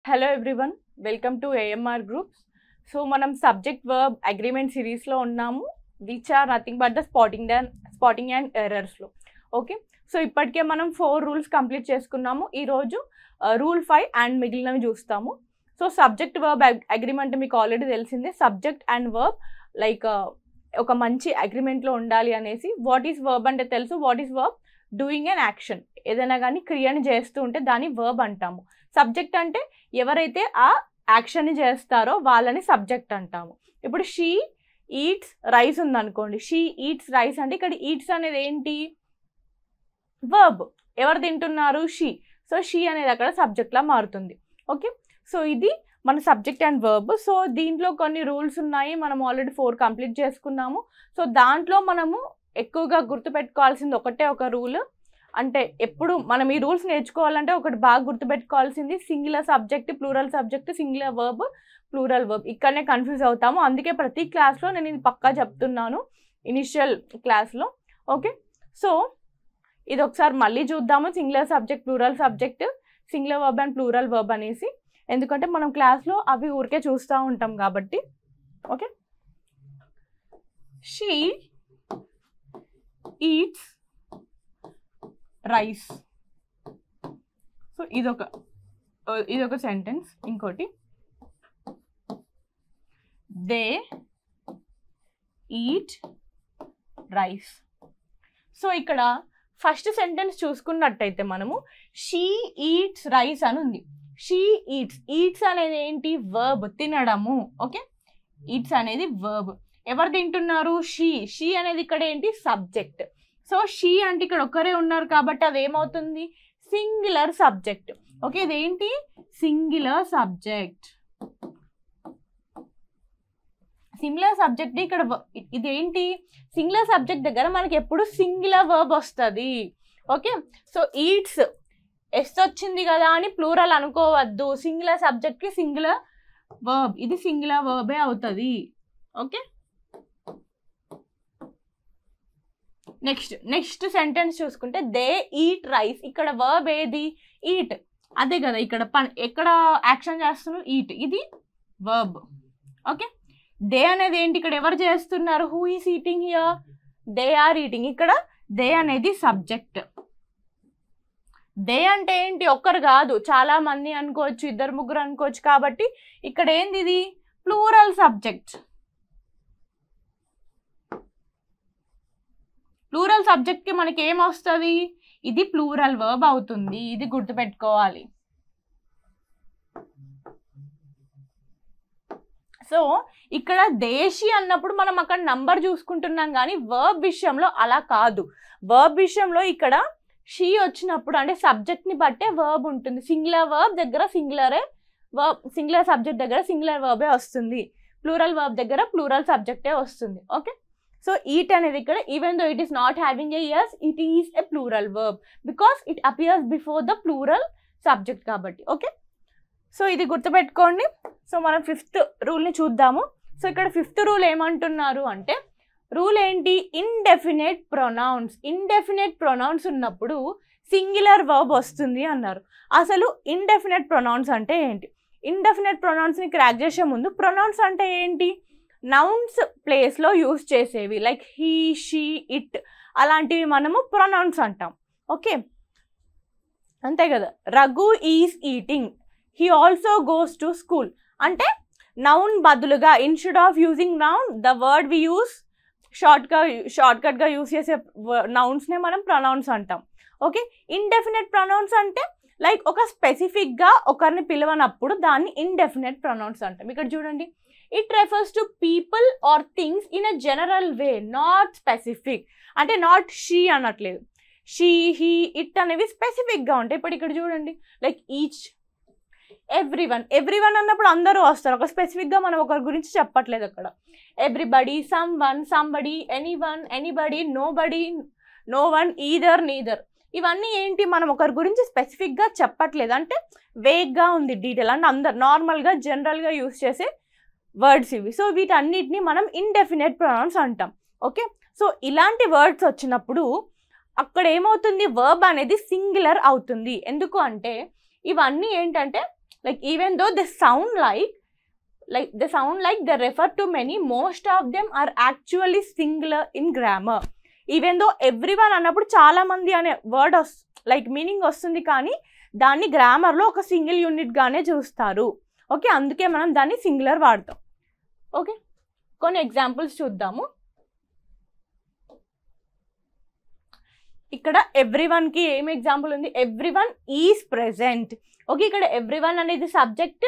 Hello everyone, welcome to AMR Groups. So మనం subject verb agreement series లో ఉన్నాము, which are nothing but the spotting and errors లో. Okay, so ఇప్పటికే మనం 4 rules complete చేసుకున్నాము. ఈరోజు రూల్ 5 అండ్ మిగిలినవి చూస్తాము. సో సబ్జెక్ట్ వర్బ్ అగ్రిమెంట్ మీకు ఆల్రెడీ తెలిసిందే. సబ్జెక్ట్ అండ్ వర్బ్ లైక్ ఒక మంచి అగ్రిమెంట్లో ఉండాలి అనేసి. వాట్ ఈస్ వర్బ్ అంటే తెలుసు. What is verb? Doing and action. ఏదైనా కానీ క్రియని చేస్తూ ఉంటే దాన్ని వర్బ్ అంటాము. సబ్జెక్ట్ అంటే ఎవరైతే ఆ యాక్షన్ని చేస్తారో వాళ్ళని సబ్జెక్ట్ అంటాము. ఇప్పుడు షీ ఈట్స్ రైస్ ఉందనుకోండి. షీ ఈట్స్ రైస్ అంటే ఇక్కడ ఈట్స్ అనేది ఏంటి? వర్బ్. ఎవరు తింటున్నారు? షీ. సో షీ అనేది అక్కడ సబ్జెక్ట్లా మారుతుంది. ఓకే, సో ఇది మన సబ్జెక్ట్ అండ్ వర్బ్. సో దీంట్లో కొన్ని రూల్స్ ఉన్నాయి. మనం ఆల్రెడీ 4 కంప్లీట్ చేసుకున్నాము. సో దాంట్లో మనము ఎక్కువగా గుర్తుపెట్టుకోవాల్సింది ఒకటే ఒక రూల్. అంటే ఎప్పుడు మనం ఈ రూల్స్ నేర్చుకోవాలంటే ఒకటి బాగా గుర్తుపెట్టుకోవాల్సింది singular subject, plural subject, singular verb, plural verb. ఇక్కడనే కన్ఫ్యూజ్ అవుతాము. అందుకే ప్రతి క్లాస్లో నేను ఇది పక్కా చెప్తున్నాను ఇనిషియల్ క్లాస్లో. ఓకే, సో ఇది ఒకసారి మళ్ళీ చూద్దాము. Singular subject, plural subject, singular verb and plural verb అనేసి. ఎందుకంటే మనం క్లాస్లో అవి ఊరికే చూస్తూ ఉంటాం కాబట్టి. Okay, she eats rice. So ఇదొక సెంటెన్స్. ఇంకోటి, దే ఈట్ రైస్. సో ఇక్కడ ఫస్ట్ సెంటెన్స్ చూసుకున్నట్టయితే మనము షీ ఈట్స్ రైస్ అని ఉంది. She eats. ఈట్స్ అనేది ఏంటి? వర్బ్, తినడము. ఓకే, ఈట్స్ అనేది వర్బ్. ఎవరు తింటున్నారు? షీ. షీ అనేది ఇక్కడ ఏంటి? సబ్జెక్ట్. సో షీ అంటే ఇక్కడ ఒక్కరే ఉన్నారు కాబట్టి అది ఏమవుతుంది? Singular subject. ఓకే, ఇదేంటి? Singular subject. సింగులర్ సబ్జెక్ట్ ఇక్కడ ఇదేంటి? సింగులర్ సబ్జెక్ట్ దగ్గర మనకి ఎప్పుడు సింగులర్ వర్బ్ వస్తుంది. ఓకే, సో ఈట్స్ ఎస్ వచ్చింది కదా అని ప్లూరల్ అనుకోవద్దు. సింగులర్ సబ్జెక్ట్కి సింగులర్ వర్బ్, ఇది సింగులర్ వర్బే అవుతుంది. ఓకే, నెక్స్ట్ సెంటెన్స్ చూసుకుంటే దే ఈట్ రైస్. ఇక్కడ వర్బ్ ఏది? ఈట్. అదే కదా ఇక్కడ ఎక్కడ యాక్షన్ చేస్తున్నారు? ఈట్. ఇది వర్బ్. ఓకే, దే అనేది ఏంటి? ఇక్కడ ఎవరు చేస్తున్నారు? Who is eating here? They are eating. ఇక్కడ దే అనేది సబ్జెక్ట్. దే అంటే ఏంటి? ఒక్కరు కాదు, చాలా మంది అనుకోవచ్చు, 2-3 అనుకోవచ్చు. కాబట్టి ఇక్కడ ఏంది? ఇది ప్లూరల్ సబ్జెక్ట్. ప్లూరల్ సబ్జెక్ట్కి మనకి ఏమొస్తుంది? ఇది ప్లూరల్ వర్బ్ అవుతుంది. ఇది గుర్తుపెట్టుకోవాలి. సో ఇక్కడ దేశీ అన్నప్పుడు మనం అక్కడ నంబర్ చూసుకుంటున్నాం, కానీ వర్బ్ విషయంలో అలా కాదు. వర్బ్ విషయంలో ఇక్కడ షీ వచ్చినప్పుడు అంటే సబ్జెక్ట్ని బట్టే వర్బ్ ఉంటుంది. సింగులర్ వర్బ్ దగ్గర సింగులరే వర్బ్, సింగులర్ సబ్జెక్ట్ దగ్గర సింగులర్ వర్బే వస్తుంది. ప్లూరల్ వర్బ్ దగ్గర ప్లూరల్ సబ్జెక్టే వస్తుంది. ఓకే, సో ఈట్ అనేది ఇక్కడ even though it is not having a S, it is a plural verb because it appears before the plural subject కాబట్టి. ఓకే, సో ఇది గుర్తుపెట్టుకోండి. సో మనం 5th రూల్ని చూద్దాము. సో ఇక్కడ 5th రూల్ ఏమంటున్నారు అంటే, రూల్ ఏంటి? Indefinite pronouns. ఇండెఫినెట్ ప్రొనౌన్స్ ఉన్నప్పుడు సింగులర్ వర్బ్ వస్తుంది అన్నారు. అసలు ఇండెఫినెట్ ప్రొనౌన్స్ అంటే ఏంటి? ఇండెఫినెట్ ప్రొనౌన్స్ని క్రాక్ చేసే ముందు, ప్రొనౌన్స్ అంటే ఏంటి? నౌన్స్ ప్లేస్లో యూజ్ చేసేవి లైక్ హీ, షీ, ఇట్ అలాంటివి మనము ప్రొనౌన్స్ అంటాం. ఓకే, అంతే కదా. Raghu is eating, he also goes to school అంటే నౌన్ బదులుగా instead of using noun the word we use షార్ట్కట్గా యూజ్ చేసే నౌన్స్నే మనం ప్రొనౌన్స్ అంటాం. ఓకే, ఇండెఫినెట్ ప్రొనౌన్స్ అంటే లైక్ ఒక స్పెసిఫిక్గా ఒకరిని పిలవనప్పుడు దాన్ని ఇండెఫినెట్ ప్రొనౌన్స్ అంటాం. ఇక్కడ చూడండి, it refers to people or things in a general way, not specific. అంటే నాట్ షీ అనట్లేదు. షీ, హీ, ఇట్ అనేవి స్పెసిఫిక్గా ఉంటాయి. ఇప్పుడు ఇక్కడ చూడండి, లైక్ ఈచ్, ఎవ్రీవన్ అన్నప్పుడు అందరూ వస్తారు. ఒక స్పెసిఫిక్గా మనం ఒకరి గురించి చెప్పట్లేదు అక్కడ. Everybody, someone, somebody, anyone, anybody, nobody, no one, either, neither. ఇవన్నీ ఏంటి? మనం ఒకరి గురించి స్పెసిఫిక్గా చెప్పట్లేదు, అంటే వేగ్గా ఉంది డీటెయిల్. అంటే అందరు నార్మల్గా జనరల్గా యూజ్ చేసే వర్డ్స్ ఇవి. సో వీటన్నిటిని మనం ఇండెఫినెట్ ప్రొనౌన్స్ అంటాం. ఓకే, సో ఇలాంటి వర్డ్స్ వచ్చినప్పుడు అక్కడ ఏమవుతుంది? వర్బ్ అనేది సింగులర్ అవుతుంది. ఎందుకు అంటే ఇవన్నీ ఏంటంటే like even though they sound like they refer to many, most of them are actually singular in grammar. Even though everyone అన్నప్పుడు చాలా మంది అనే వర్డ్ లైక్ మీనింగ్ వస్తుంది, కానీ దాన్ని గ్రామర్లో ఒక సింగిల్ యూనిట్గానే చూస్తారు. ఓకే, అందుకే మనం దాన్ని సింగులర్ వాడతాం. ఓకే, కొన్ని ఎగ్జాంపుల్స్ చూద్దాము. ఇక్కడ ఎవ్రీవన్కి ఏం ఎగ్జాంపుల్ ఉంది? Everyone is present. ఓకే, ఇక్కడ ఎవ్రీవన్ అనేది సబ్జెక్ట్,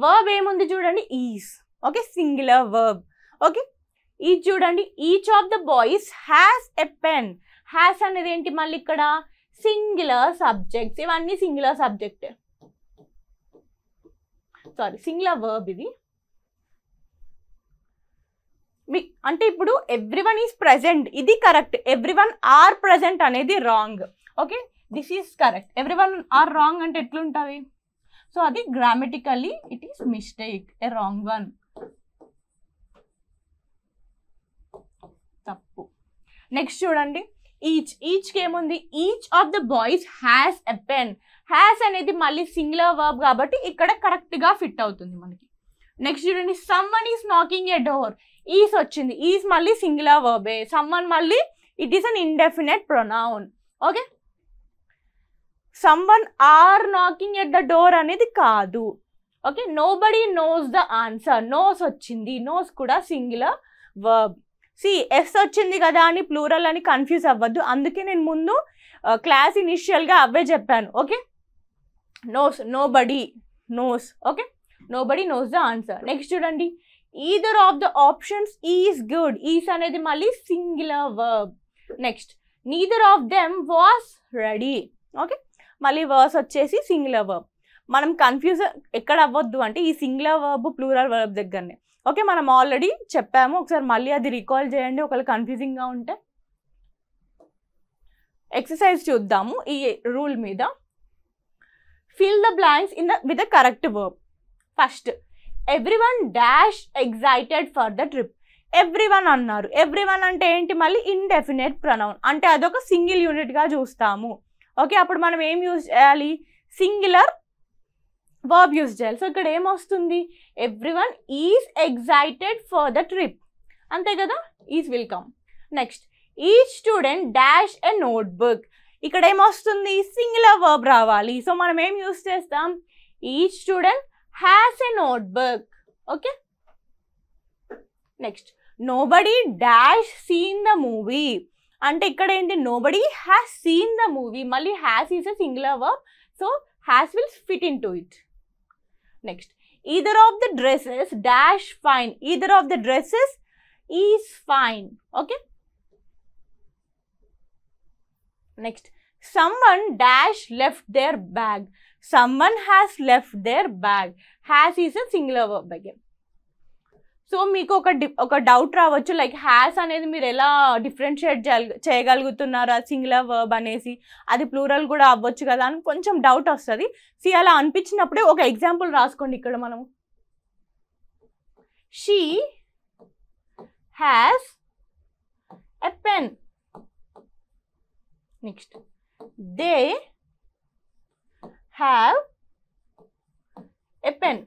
వర్బ్ ఏముంది చూడండి, is. Okay, singular verb. Okay, ఇది చూడండి, each of the boys has a pen. Has అనేది ఏంటి? మళ్ళీ ఇక్కడ సింగులర్ సబ్జెక్ట్స్, ఇవన్నీ singular subject, sorry singular verb ఇది. అంటే ఇప్పుడు ఎవ్రీవన్ ఈజ్ ప్రెజెంట్, ఇది కరెక్ట్. ఎవ్రీవన్ ఆర్ ప్రెజెంట్ అనేది wrong. Okay, this is correct. Everyone are wrong అంటే ఎట్లుంటుంది? సో అది grammatically it is mistake, A wrong one, తప్పు. నెక్స్ట్ చూడండి, ఈచ్కి ఏముంది? Each of the boys has a pen. Has అనేది మళ్ళీ సింగులర్ వర్బ్ కాబట్టి ఇక్కడ కరెక్ట్గా ఫిట్ అవుతుంది మనకి. నెక్స్ట్ చూడండి, someone is knocking a door. Is వచ్చింది, ఈస్ మళ్ళీ సింగులర్ వర్బే. సమ్వన్ మళ్ళీ it is an indefinite pronoun. Okay, someone are knocking at the door అనేది కాదు. Okay, nobody knows the answer. Knows వచ్చింది, నోస్ కూడా సింగులర్ వర్బ్. ఎస్ వచ్చింది కదా అని ప్లూరల్ అని కన్ఫ్యూజ్ అవ్వద్దు, అందుకే నేను ముందు క్లాస్ ఇనిషియల్గా అవే చెప్పాను. Okay, nose, nobody nose. Okay, nobody knows the answer. Next చూడండి, either of the options is good. Is అనేది మళ్ళీ singular verb. Next, neither of them was ready. Okay, మళ్ళీ వర్స్ వచ్చేసి సింగులర్ వర్బ్. మనం కన్ఫ్యూజ్ ఎక్కడ అవ్వద్దు అంటే ఈ సింగులర్ వర్బ్ ప్లూరల్ వర్బ్ దగ్గరనే. ఓకే, మనం ఆల్రెడీ చెప్పాము, ఒకసారి మళ్ళీ అది రికాల్ చేయండి ఒకవేళ కన్ఫ్యూజింగ్గా ఉంటే. ఎక్సర్సైజ్ చూద్దాము ఈ రూల్ మీద. Fill the blanks with the correct verb. First, everyone dash excited for the trip. Everyone అన్నారు, ఎవ్రీవన్ అంటే ఏంటి? మళ్ళీ ఇండెఫినెట్ ప్రొనౌన్, అంటే అదొక సింగిల్ యూనిట్గా చూస్తాము. ఓకే, అప్పుడు మనం ఏం యూజ్ చేయాలి? సింగులర్ వర్బ్ యూజ్ చేయాలి. సో ఇక్కడ ఏమొస్తుంది? Everyone is excited for the trip, అంతే కదా, is will come. Next, each student dash a notebook. ఇక్కడ ఏమొస్తుంది? సింగులర్ వర్బ్ రావాలి. సో మనం ఏం యూజ్ చేస్తాం? Each student has a notebook. Okay, next, nobody dash seen the movie. అంటే ఇక్కడ ఏంటి? Nobody has seen the movie, మళ్ళీ has is a singular verb, so has will fit in to it. Next, either of the dresses dash fine. Either of the dresses is fine. Okay, next, someone dash left their bag. Someone has left their bag. Has is a singular verb again. So మీకు ఒక doubt రావచ్చు, like has అనేది మీరు ఎలా differentiate చేయగలుగుతున్నారా singular verb అనేసి, అది plural కూడా అవ్వచ్చు కదా అని కొంచెం డౌట్ వస్తుంది. అలా అనిపించినప్పుడే ఒక ఎగ్జాంపుల్ రాసుకోండి. ఇక్కడ మనము she has a pen. Next, they have a pen.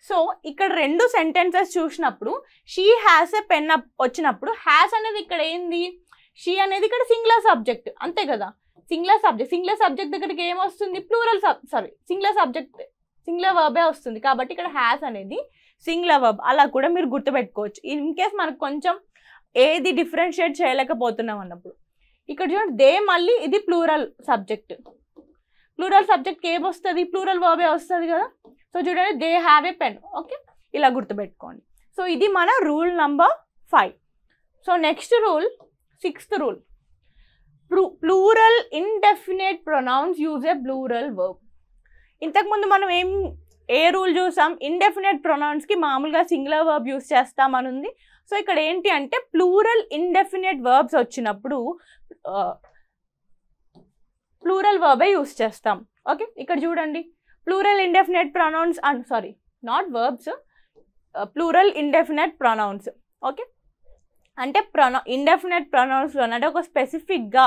So ఇక్కడ రెండు సెంటెన్సెస్ చూసినప్పుడు షీ హ్యాస్ ఎ పెన్ వచ్చినప్పుడు హ్యాస్ అనేది ఇక్కడ ఏంది? షీ అనేది ఇక్కడ సింగులర్ సబ్జెక్ట్, అంతే కదా, సింగులర్ సబ్జెక్ట్ దగ్గరికి ఏమొస్తుంది? ప్లూరల్ సింగులర్ వర్బే వస్తుంది. కాబట్టి ఇక్కడ హ్యాస్ అనేది సింగులర్ వర్బ్. అలా కూడా మీరు గుర్తుపెట్టుకోవచ్చు ఇన్ కేస్ మనకు కొంచెం ఏది డిఫరెన్షియేట్ చేయలేకపోతున్నాం అన్నప్పుడు. ఇక్కడ చూడండి, దే మళ్ళీ ఇది ప్లూరల్ సబ్జెక్ట్. ప్లూరల్ సబ్జెక్ట్కి ఏమొస్తుంది? ప్లూరల్ వర్బే వస్తుంది కదా. సో చూడండి, they have a pen. Okay, ఇలా గుర్తుపెట్టుకోండి. సో ఇది మన rule number 5. So next rule, 6th rule, plural indefinite pronouns use a plural verb. ఇంతకుముందు మనం ఏ రూల్ చూసాం? ఇండెఫినెట్ ప్రొనౌన్స్కి మామూలుగా సింగులర్ వర్బ్ యూజ్ చేస్తామని ఉంది. సో ఇక్కడ ఏంటి అంటే ప్లూరల్ ఇండెఫినెట్ వర్బ్స్ వచ్చినప్పుడు ప్లూరల్ వర్బే యూజ్ చేస్తాం. ఓకే, ఇక్కడ చూడండి, plural indefinite pronouns not verbs, plural indefinite pronouns. Okay, అంటే ఇండెఫినెట్ ప్రొనౌన్స్లో అంటే ఒక స్పెసిఫిక్గా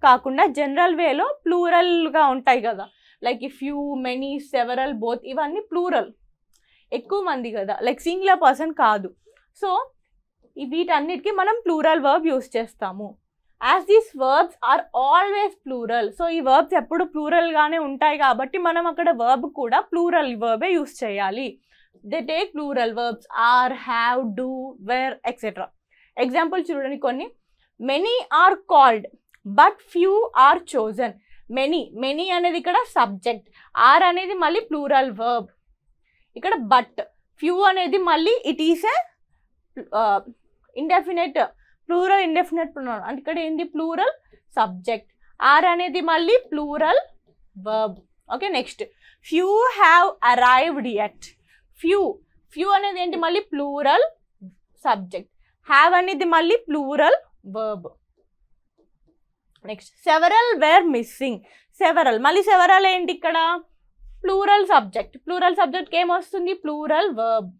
కాకుండా జనరల్ వేలో ప్లూరల్గా ఉంటాయి కదా, like few, many, several, both ఇవన్నీ ప్లూరల్, ఎక్కువ మంది కదా, లైక్ సింగులర్ పర్సన్ కాదు. సో వీటన్నిటికీ మనం ప్లూరల్ వర్బ్ యూస్ చేస్తాము. As these verbs are always plural, so ఈ వర్బ్స్ ఎప్పుడు ప్లూరల్గానే ఉంటాయి కాబట్టి మనం అక్కడ వర్బ్ కూడా ప్లూరల్ వర్బే యూస్ చేయాలి. They take plural verbs are, have, do, were etcetera. Example చూడండి కొన్ని. Many are called but few are chosen. Many అనేది ఇక్కడ సబ్జెక్ట్, ఆర్ అనేది మళ్ళీ ప్లూరల్ వర్బ్, ఇక్కడ బట్, ఫ్యూ అనేది మళ్ళీ it is a indefinite, plural indefinite pronoun అంటే ఇక్కడ ఏంది ప్లూరల్ సబ్జెక్ట్, ఆర్ అనేది మళ్ళీ plural verb. Okay, next few have arrived yet. Few అనేది ఏంటి మళ్ళీ ప్లూరల్ సబ్జెక్ట్, హ్యావ్ అనేది మళ్ళీ plural verb. Next several were missing. మళ్ళీ సెవరల్ ఏంటి ఇక్కడ ప్లూరల్ సబ్జెక్ట్, ప్లూరల్ సబ్జెక్ట్కి ఏమొస్తుంది plural verb.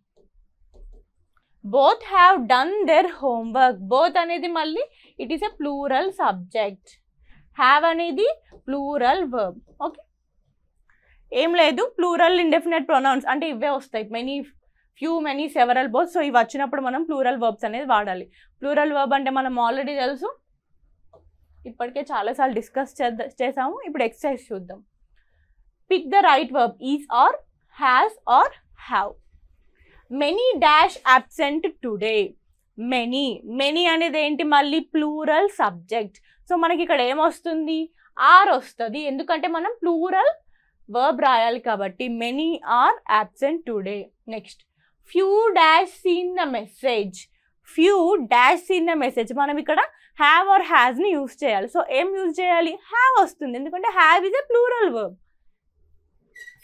Both have done their homework. Both అనేది మళ్ళీ it is a plural subject, have అనేది ప్లూరల్ వర్బ్. ఓకే, ఏం లేదు, ప్లూరల్ ఇండెఫినెట్ ప్రొనౌన్స్ అంటే ఇవే వస్తాయి, many, few, many, several, both. So ఇవి వచ్చినప్పుడు మనం ప్లూరల్ వర్బ్స్ అనేది వాడాలి. ప్లూరల్ వర్బ్ అంటే మనం ఆల్రెడీ తెలుసు, ఇప్పటికే చాలాసార్లు డిస్కస్ చేసాము. ఇప్పుడు ఎక్సర్సైజ్ చూద్దాం. Pick the right verb, is or, has or have. Many dash absent today. Many అనేది ఏంటి మళ్ళీ ప్లూరల్ సబ్జెక్ట్. సో మనకి ఇక్కడ ఏమొస్తుంది ఆర్ వస్తుంది, ఎందుకంటే మనం ప్లూరల్ వర్బ్ రాయాలి కాబట్టి. Many are absent today. Next few dash seen the message. Few dash seen the message, మనం ఇక్కడ హ్యావ్ ఆర్ హ్యాస్ని యూజ్ చేయాలి. సో ఏం యూజ్ చేయాలి, హ్యావ్ వస్తుంది, ఎందుకంటే have is a plural verb.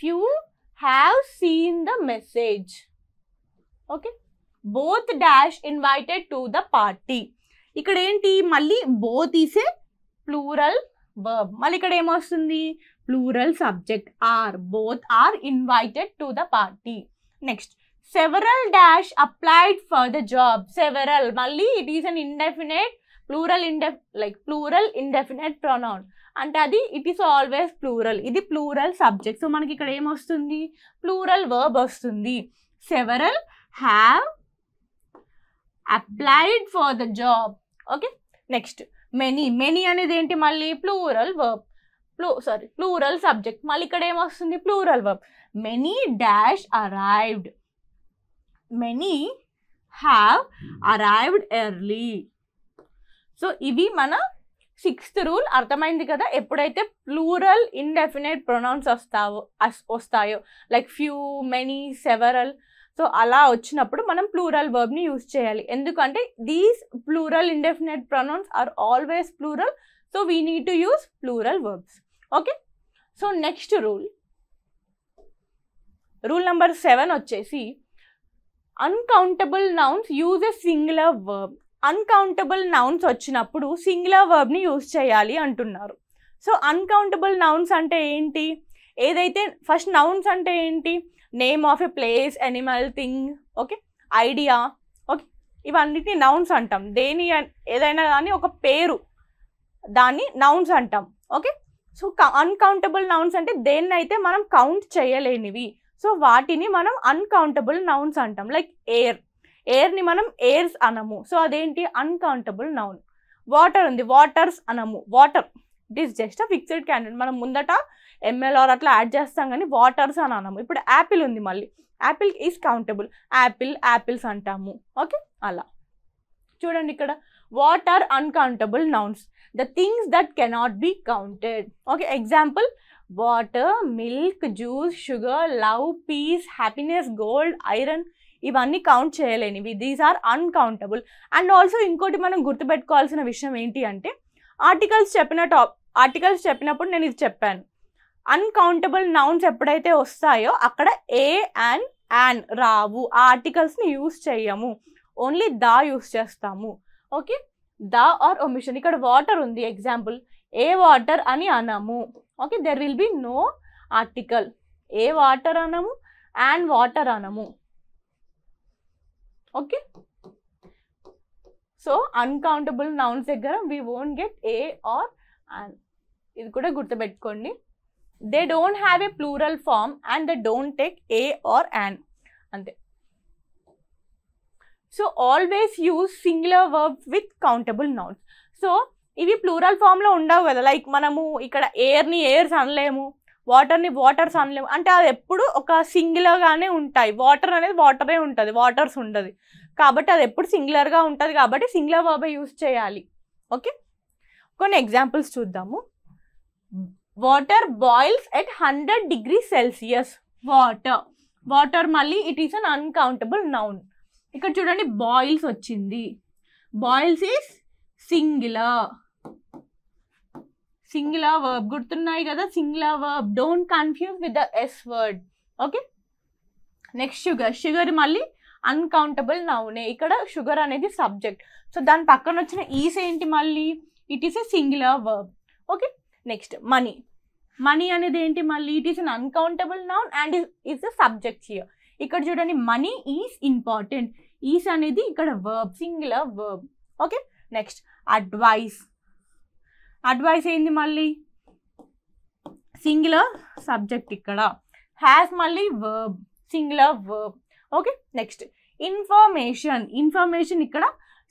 Few have seen the message. Okay, both dash invited to the party. ఇక్కడ ఏంటి మళ్ళీ both is a plural verb, మళ్ళీ ఇక్కడ ఏమొస్తుంది plural subject are, both are invited to the party. Next several dash applied for the job. Several మళ్ళీ it is an indefinite plural indefinite pronoun అంటే అది it is always plural, ఇది plural subject. So మనకి ఇక్కడ ఏమొస్తుంది plural verb వస్తుంది. Several have applied for the job. Okay, next many అనేది ఏంటి మళ్ళీ ప్లూరల్ వర్బ్, ప్లూరల్ సబ్జెక్ట్, మళ్ళీ ఇక్కడ ఏమొస్తుంది plural verb. Many dash arrived. Many have arrived early. So ఇవి మన 6th రూల్. అర్థమైంది కదా, ఎప్పుడైతే ప్లూరల్ ఇండెఫినెట్ ప్రొనౌన్స్ వస్తాయో like few, many, several, so అలా వచ్చినప్పుడు మనం ప్లూరల్ వర్బ్ని యూజ్ చేయాలి. ఎందుకంటే these plural indefinite pronouns are always plural, so we need to use plural verbs. Okay, so next rule number 7 వచ్చేసి uncountable nouns use a singular verb. Uncountable nouns వచ్చినప్పుడు singular వర్బ్ని use చేయాలి అంటున్నారు. So uncountable nouns అంటే ఏంటి, ఏదైతే first nouns అంటే ఏంటి name of a place, Animal, thing, okay, idea, okay, ఇవన్నిటిని నౌన్స్ అంటాం. ఏదైనా కానీ ఒక పేరు దాన్ని నౌన్స్ అంటాం. ఓకే, సో అన్కౌంటబుల్ నౌన్స్ అంటే దేన్నైతే మనం కౌంట్ చేయలేనివి, సో వాటిని మనం అన్కౌంటబుల్ నౌన్స్ అంటాం. లైక్ ఎయిర్ని మనం ఎయిర్స్ అనము, సో అదేంటి అన్కౌంటబుల్ నౌన్. వాటర్ ఉంది, వాటర్స్ అనము. Water it is just a fixed candidate, మనం ముందట ఎంఎల్ఆర్ అట్లా యాడ్ చేస్తాం కానీ వాటర్స్ అని అనము. ఇప్పుడు యాపిల్ ఉంది, మళ్ళీ యాపిల్ ఈజ్ కౌంటబుల్, యాపిల్స్ అంటాము. ఓకే, అలా చూడండి ఇక్కడ what are uncountable nouns, the things that cannot be counted. Okay, example water, milk, juice, sugar, love, peace, happiness, gold, iron, ఇవన్నీ కౌంట్ చేయలేనివి. These are uncountable. And also ఇంకోటి మనం గుర్తుపెట్టుకోవాల్సిన విషయం ఏంటి అంటే ఆర్టికల్స్ చెప్పినప్పుడు నేను ఇది చెప్పాను, అన్కౌంటబుల్ నౌన్స్ ఎప్పుడైతే వస్తాయో అక్కడ ఏ అండ్ యాన్ రావు, ఆ ఆర్టికల్స్ని యూజ్ చేయము, ఓన్లీ ద యూజ్ చేస్తాము. Okay, the or omission. ఇక్కడ వాటర్ ఉంది, ఎగ్జాంపుల్ ఏ వాటర్ అని అనము. Okay, there will be no article, a water అనము అండ్ వాటర్ అనము. ఓకే, సో అన్కౌంటబుల్ నౌన్స్ దగ్గర we won't get a or and, ఇది కూడా గుర్తుపెట్టుకోండి. They don't have a plural form and they don't take a or an అంతే. So always use singular verbs with countable nouns. So ఇవి plural ఫామ్లో ఉండవు కదా, like మనము ఇక్కడ ఎయిర్ని ఎయిర్స్ అనలేము, వాటర్ని వాటర్స్ అనలేము, అంటే అది ఎప్పుడు ఒక సింగులర్గానే ఉంటాయి. వాటర్ అనేది వాటరే ఉంటుంది, వాటర్స్ ఉండదు, కాబట్టి అది ఎప్పుడు సింగులర్గా ఉంటుంది, కాబట్టి సింగులర్ వర్బే యూజ్ చేయాలి. ఓకే, కొన్ని ఎగ్జాంపుల్స్ చూద్దాము. Water boils at 100 degrees Celsius. Water, water మళ్ళీ it is an uncountable noun. ఇక్కడ చూడండి బాయిల్స్ వచ్చింది, boils is singular, singular verb గుర్తున్నాయి కదా, singular verb, don't confuse with the S word. Okay, next sugar, sugar మళ్ళీ uncountable నౌనే, ఇక్కడ sugar అనేది సబ్జెక్ట్. సో దాని పక్కన వచ్చిన ఈస్ ఏంటి మళ్ళీ, it is a singular verb. Okay, next money, money అనేది ఏంటి మళ్ళీ, it is an uncountable noun and is the subject here. ఇక్కడ చూడండి మనీ ఈజ్ ఇంపార్టెంట్, ఈస్ అనేది ఇక్కడ verb, singular verb. Okay, next advice, advice ఏంది మళ్ళీ సింగులర్ సబ్జెక్ట్, ఇక్కడ హ్యాస్ మళ్ళీ verb, singular verb. Okay, next information, information ఇక్కడ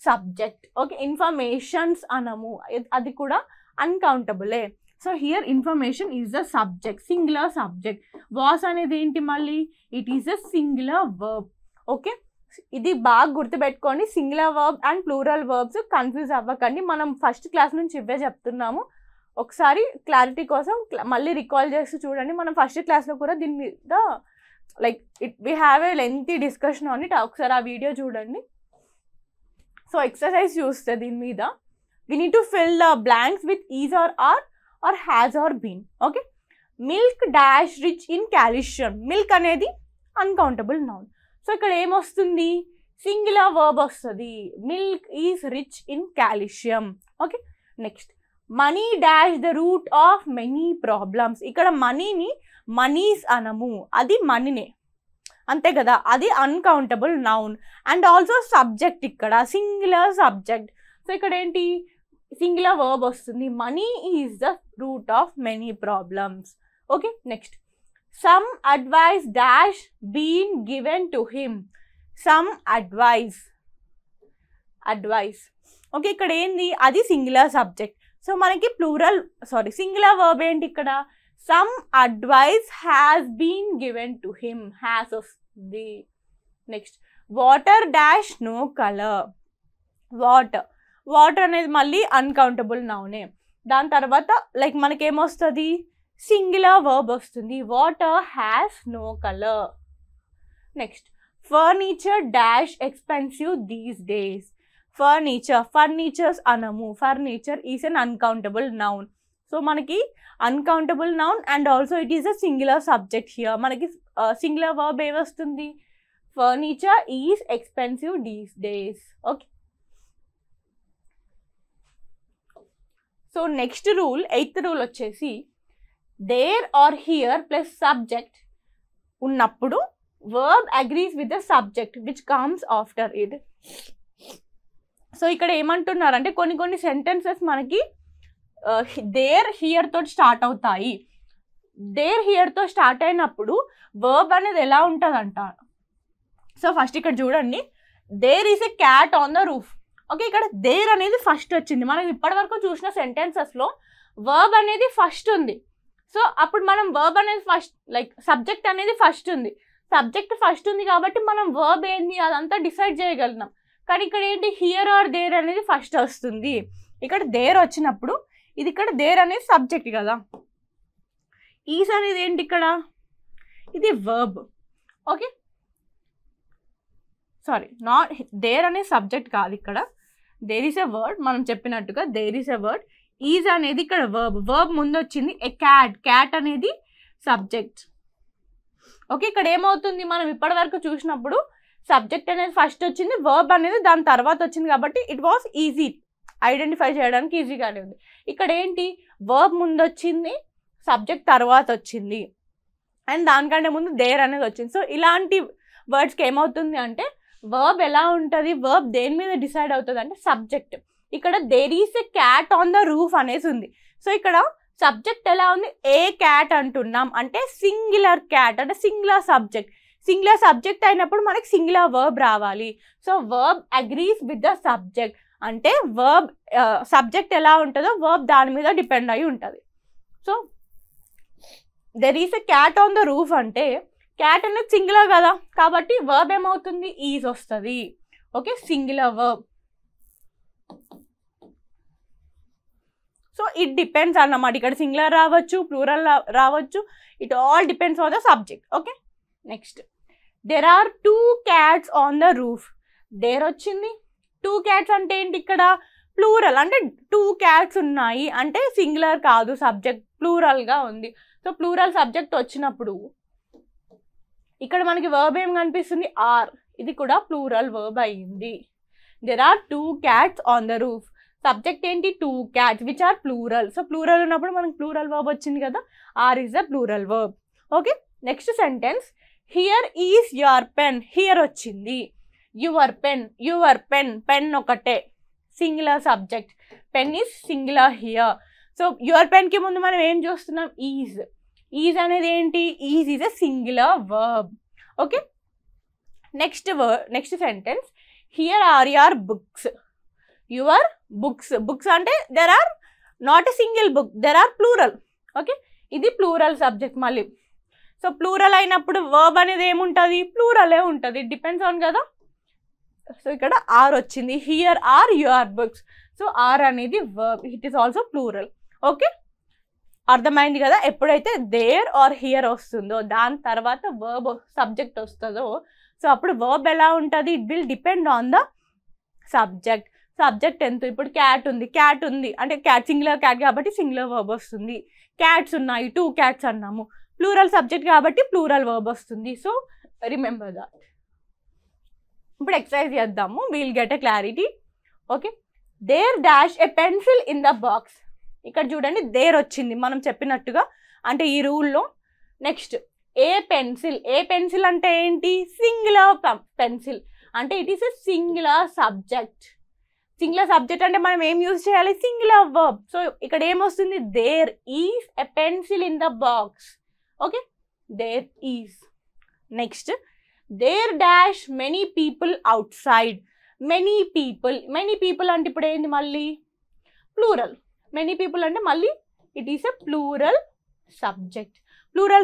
subject. Okay, informations అనము, అది కూడా అన్కౌంటబులే. So here information is the subject, singular subject. Was అనేది ఏంటి మళ్ళీ, it is a singular verb. Okay, ఇది బాగా గుర్తుపెట్టుకోండి, singular verb and plural verbs confuse అవ్వకండి, మనం ఫస్ట్ క్లాస్ నుంచి ఇవే చెప్తున్నాము. ఒకసారి క్లారిటీ కోసం మళ్ళీ రికాల్ చేస్తూ చూడండి, మనం ఫస్ట్ క్లాస్లో కూడా దీని మీద like we have a lengthy discussion on it, ఒకసారి ఆ వీడియో చూడండి. సో ఎక్సర్సైజ్ చూస్తే దీని మీద we need to fill the blanks with is are are are has are been. Okay, milk dash rich in calcium, milk అనేది uncountable noun. So ఇక్కడ ఏమొస్తుంది, singular verb వస్తుంది, milk is rich in calcium. Okay, next money dash the root of many problems, ఇక్కడ మనీని moneys అనము, అది మనీనే అంతే కదా, అది uncountable noun and also subject, ఇక్కడ సింగులర్ సబ్జెక్ట్. సో ఇక్కడ ఏంటి సింగులర్ వర్బ్ వస్తుంది, money is the root of many problems. Okay, next some advice dash been given to him, some advice, advice. Okay, ఇక్కడ ఏంది అది సింగులర్ సబ్జెక్ట్. సో మనకి plural singular verb ఏంటి ఇక్కడ, some advice has been given to him, has వస్తుంది. Next water dash no colour, water, water అనేది మళ్ళీ uncountable నౌనే. దాని తర్వాత లైక్ మనకేమొస్తుంది, సింగులర్ వర్బ్ వస్తుంది, water has no colour. Next furniture dash expensive these days, furniture, furnitures అనము, furniture is an uncountable noun. So మనకి uncountable noun and also it is a singular subject here. మనకి singular verb ఏమొస్తుంది, furniture is expensive these days. Okay, so next rule, 8th rule వచ్చేసి there are here plus subject ఉన్నప్పుడు verb agrees with the subject which comes after it. So ఇక్కడ ఏమంటున్నారంటే కొన్ని sentences మనకి there here తోటి start అవుతాయి. There హియర్తో start అయినప్పుడు వర్బ్ అనేది ఎలా ఉంటుందంట. సో ఫస్ట్ ఇక్కడ చూడండి, there is a cat on the roof. Okay, ఇక్కడ దేర్ అనేది ఫస్ట్ వచ్చింది. మనం ఇప్పటివరకు చూసిన సెంటెన్సెస్లో వర్బ్ అనేది ఫస్ట్ ఉంది. సో అప్పుడు మనం వర్బ్ అనేది ఫస్ట్ లైక్ సబ్జెక్ట్ అనేది ఫస్ట్ ఉంది, సబ్జెక్ట్ ఫస్ట్ ఉంది కాబట్టి మనం వర్బ్ ఏంది అదంతా డిసైడ్ చేయగలుగుతాం. కానీ ఇక్కడ ఏంటి, హియర్ ఆర్ దేర్ అనేది ఫస్ట్ వస్తుంది. ఇక్కడ దేర్ వచ్చినప్పుడు ఇది ఇక్కడ దేర్ అనేది సబ్జెక్ట్ కదా, ఈస్ అనేది ఏంటి ఇక్కడ, ఇది verb. Okay, sorry, not there అనే సబ్జెక్ట్ కాదు, ఇక్కడ దేర్ ఈస్ ఎ వర్డ్, మనం చెప్పినట్టుగా there is a word. Is అనేది ఇక్కడ వర్బ్, వర్బ్ ముందు వచ్చింది ఎ క్యాట్, క్యాట్ అనేది సబ్జెక్ట్. ఓకే, ఇక్కడ ఏమవుతుంది, మనం ఇప్పటి వరకు చూసినప్పుడు సబ్జెక్ట్ అనేది ఫస్ట్ వచ్చింది, వర్బ్ అనేది దాని తర్వాత వచ్చింది, కాబట్టి ఇట్ వాస్ ఈజీ, ఐడెంటిఫై చేయడానికి ఈజీగానే ఉంది. ఇక్కడ ఏంటి, వర్బ్ ముందు వచ్చింది, సబ్జెక్ట్ తర్వాత వచ్చింది, అండ్ దానికంటే ముందు దేర్ అనేది వచ్చింది. సో ఇలాంటి వర్డ్స్కి ఏమవుతుంది అంటే వర్బ్ ఎలా ఉంటుంది, వర్బ్ దేని మీద డిసైడ్ అవుతుంది అంటే సబ్జెక్ట్. ఇక్కడ there is a cat on the roof అనేసి ఉంది. సో ఇక్కడ సబ్జెక్ట్ ఎలా ఉంది, ఏ క్యాట్ అంటున్నాం అంటే సింగులర్ క్యాట్ అంటే సింగులర్ సబ్జెక్ట్ అయినప్పుడు మనకి సింగులర్ వర్బ్ రావాలి. So verb agrees with the subject అంటే వర్బ్ సబ్జెక్ట్ ఎలా ఉంటుందో వర్బ్ దాని మీద డిపెండ్ అయి ఉంటుంది. So there is a cat on the roof అంటే క్యాట్ అనేది సింగులర్ కదా, కాబట్టి వర్బ్ ఏమవుతుంది, ఈజ్ వస్తుంది. Okay, singular verb. So it depends అన్నమాట, ఇక్కడ సింగులర్ రావచ్చు, ప్లూరల్ రావచ్చు, it all depends on the subject. Okay, next there are 2 cats on the roof. There వచ్చింది, 2 cats అంటే ఏంటి, ఇక్కడ ప్లూరల్ అంటే 2 cats ఉన్నాయి అంటే సింగులర్ కాదు, సబ్జెక్ట్ ప్లూరల్గా ఉంది. సో ప్లూరల్ సబ్జెక్ట్ వచ్చినప్పుడు ఇక్కడ మనకి వర్బ్ ఏం కనిపిస్తుంది, ఆర్, ఇది కూడా ప్లూరల్ వర్బ్ అయ్యింది. There are 2 cats on the roof. Subject ఏంటి, 2 cats which are plural. So plural ఉన్నప్పుడు మనకి ప్లూరల్ వర్బ్ వచ్చింది కదా, are is the plural verb. Okay, next sentence, here is your pen. Here వచ్చింది, your pen, pen ఒకటే singular subject, pen is singular here. So your పెన్కి ముందు మనం ఏం చూస్తున్నాం, ఈజ్ అనేది ఏంటి, is is a singular verb. Okay, next sentence, here are your books. Your books అంటే there are not a single book, there are plural. Okay, ఇది plural subject మళ్ళీ. సో ప్లూరల్ అయినప్పుడు వర్బ్ అనేది ఏముంటుంది, ప్లూరలే ఉంటుంది, డిపెండ్స్ ఆన్ కదా. So ఇక్కడ ఆర్ వచ్చింది, here are your books. So are అనేది verb, it is also plural. Okay, అర్థమైంది కదా. ఎప్పుడైతే దేర్ ఆర్ హియర్ వస్తుందో దాని తర్వాత వర్బ్ సబ్జెక్ట్ వస్తుందో, సో అప్పుడు వర్బ్ ఎలా ఉంటుంది, it will depend on the subject. Subject ఎంత, ఇప్పుడు క్యాట్ ఉంది అంటే క్యాట్ సింగులర్ క్యాట్ కాబట్టి సింగులర్ వర్బ్ వస్తుంది. క్యాట్స్ ఉన్నాయి, 2 cats అన్నాము, ప్లూరల్ సబ్జెక్ట్ కాబట్టి ప్లూరల్ వర్బ్ వస్తుంది. So remember that. ఇప్పుడు ఎక్సర్సైజ్ చేద్దాము, we'll get a clarity. Okay, there dash a pencil in the box. ఇక్కడ చూడండి, దేర్ వచ్చింది మనం చెప్పినట్టుగా అంటే ఈ రూల్లో. నెక్స్ట్ ఏ పెన్సిల్ అంటే ఏంటి, సింగులర్ పెన్సిల్ అంటే it is a singular subject. Singular subject అంటే మనం ఏం యూజ్ చేయాలి, సింగులర్ వర్బ్. సో ఇక్కడ ఏమొస్తుంది, there is a pencil in the box. Okay, there is. Next there dash many people outside. Many people అంటే ఇప్పుడు ఏంది, మళ్ళీ ప్లూరల్. మెనీ పీపుల్ అంటే మళ్ళీ it is a plural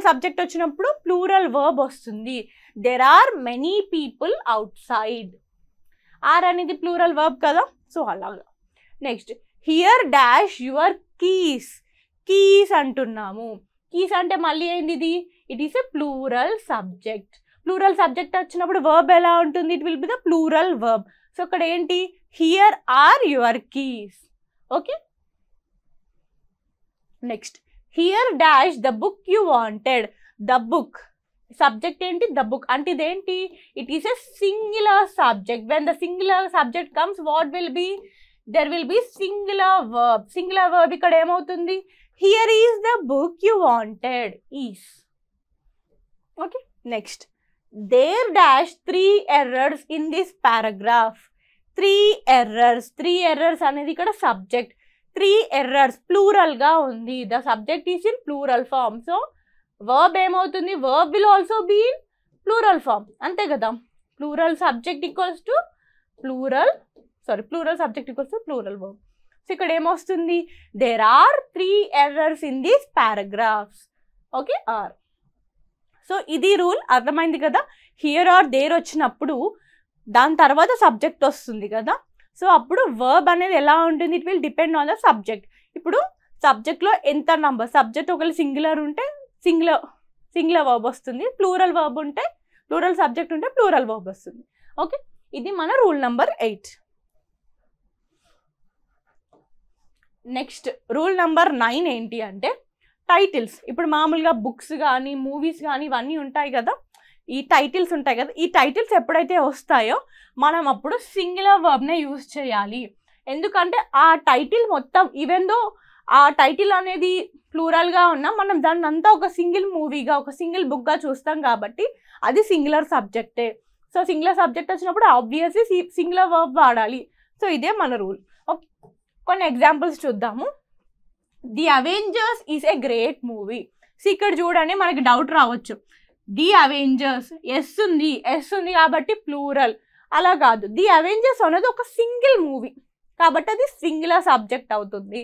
subject వచ్చినప్పుడు ప్లూరల్ వర్బ్ వస్తుంది. There are many people outside. Are అనేది plural verb కదా, సో అలాగా. Next here dash your keys అంటున్నాము. కీస్ అంటే మళ్ళీ ఏంది, ఇది it is a plural subject. Plural subject వచ్చినప్పుడు వర్బ్ ఎలా ఉంటుంది, it will be the plural verb. So ఇక్కడ ఏంటి, here are your keys. Okay, next here dash the book you wanted. The book subject ఏంటి, ద బుక్ అంటే ఇదేంటి, it is a singular subject. When the singular subject comes what will be, there will be singular verb. ఇక్కడ ఏమవుతుంది, here is the book you wanted, is. Okay, next there dash 3 errors in this paragraph. 3 errors అనేది ఇక్కడ subject. 3 errors ప్లూరల్గా ఉంది, the subject is in plural form. So verb ఏమవుతుంది, verb will also be in plural form, అంతే కదా. Plural subject equals to plural subject equals to plural verb. So ఇక్కడ ఏమొస్తుంది, there are 3 errors in these paragraphs. Okay, are. So ఇది rule, అర్థమైంది కదా. Here are there వచ్చినప్పుడు దాని తర్వాత సబ్జెక్ట్ వస్తుంది కదా. సో అప్పుడు వర్బ్ అనేది ఎలా ఉంటుంది, it will depend on the subject. ఇప్పుడు సబ్జెక్ట్లో ఎంత నంబర్, సబ్జెక్ట్ ఒకవేళ సింగులర్ ఉంటే సింగులర్ వర్బ్ వస్తుంది, ప్లూరల్ సబ్జెక్ట్ ఉంటే ప్లూరల్ వర్బ్ వస్తుంది. ఓకే, ఇది మన rule number 8. Next rule number 9 ఏంటి అంటే టైటిల్స్. ఇప్పుడు మామూలుగా బుక్స్ కానీ మూవీస్ కానీ ఇవన్నీ ఉంటాయి కదా, ఈ టైటిల్స్ ఉంటాయి కదా, ఈ టైటిల్స్ ఎప్పుడైతే వస్తాయో మనం అప్పుడు సింగులర్ వర్బ్నే యూజ్ చేయాలి. ఎందుకంటే ఆ టైటిల్ మొత్తం ఈవెన్ దో ఆ టైటిల్ అనేది ప్లూరల్గా ఉన్నా మనం దాన్ని అంతా ఒక సింగిల్ మూవీగా, ఒక సింగిల్ బుక్గా చూస్తాం కాబట్టి అది సింగులర్ సబ్జెక్టే. సో సింగులర్ సబ్జెక్ట్ వచ్చినప్పుడు ఆబ్వియస్లీ సింగులర్ వర్బ్ వాడాలి. సో ఇదే మన రూల్. కొన్ని ఎగ్జాంపుల్స్ చూద్దాము. The Avengers is a great movie. So ఇక్కడ చూడండి మనకి డౌట్ రావచ్చు, ది అవెంజర్స్ ఎస్ ఉంది కాబట్టి ప్లూరల్, అలా కాదు. ది అవెంజర్స్ అనేది ఒక సింగిల్ మూవీ కాబట్టి అది సింగులర్ సబ్జెక్ట్ అవుతుంది.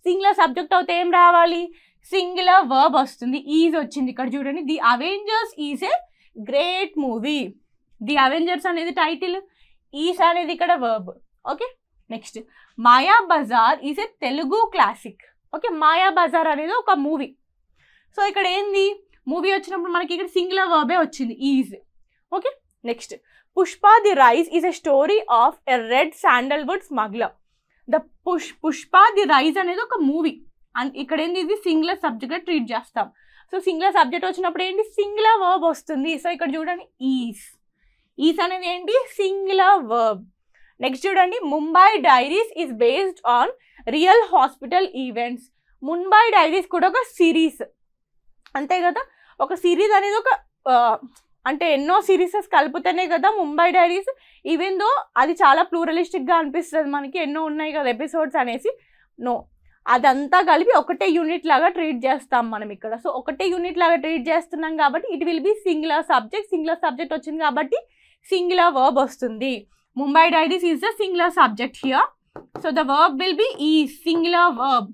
సింగులర్ సబ్జెక్ట్ అవుతే ఏం రావాలి, సింగులర్ వర్బ్ వస్తుంది. ఈజ్ వచ్చింది ఇక్కడ చూడండి, the Avengers is a great movie. The Avengers అనేది టైటిల్, ఈజ్ అనేది ఇక్కడ verb. Okay, next Maya Bazar is a Telugu classic. Okay, Maya Bazar అనేది ఒక మూవీ. సో ఇక్కడ ఏంది, మూవీ వచ్చినప్పుడు మనకి ఇక్కడ సింగులర్ వర్బే వచ్చింది, is. Okay, next Pushpa the rise is a story of a red sandalwood smuggler. The Pushpa the rise అనేది ఒక మూవీ. అండ్ ఇక్కడ ఏంది, ఇది సింగులర్ సబ్జెక్ట్గా ట్రీట్ చేస్తాం. సో సింగులర్ సబ్జెక్ట్ వచ్చినప్పుడు ఏంటి, సింగులర్ వర్బ్ వస్తుంది. సో ఇక్కడ చూడండి ఈజ్ అనేది ఏంటి, సింగులర్ వర్బ్. నెక్స్ట్ చూడండి, Mumbai Diaries is based on real hospital events. Mumbai diaries కూడా ఒక సిరీస్, అంతే కదా. ఒక సిరీస్ అనేది ఒక అంటే ఎన్నో సిరీసెస్ కలిపితేనే కదా ముంబై డైరీస్. ఈవెన్ దో అది చాలా ప్లూరలిస్టిక్గా అనిపిస్తుంది మనకి, ఎన్నో ఉన్నాయి కదా ఎపిసోడ్స్ అనేసి. నో, అదంతా కలిపి ఒకటే యూనిట్ లాగా ట్రీట్ చేస్తాం మనం ఇక్కడ. సో ఒకటే యూనిట్ లాగా ట్రీట్ చేస్తున్నాం కాబట్టి it will be singular subject. Singular subject వచ్చింది కాబట్టి సింగులర్ వర్బ్ వస్తుంది. Mumbai Diaries is the singular subject here. So the verb will be ఈ singular verb.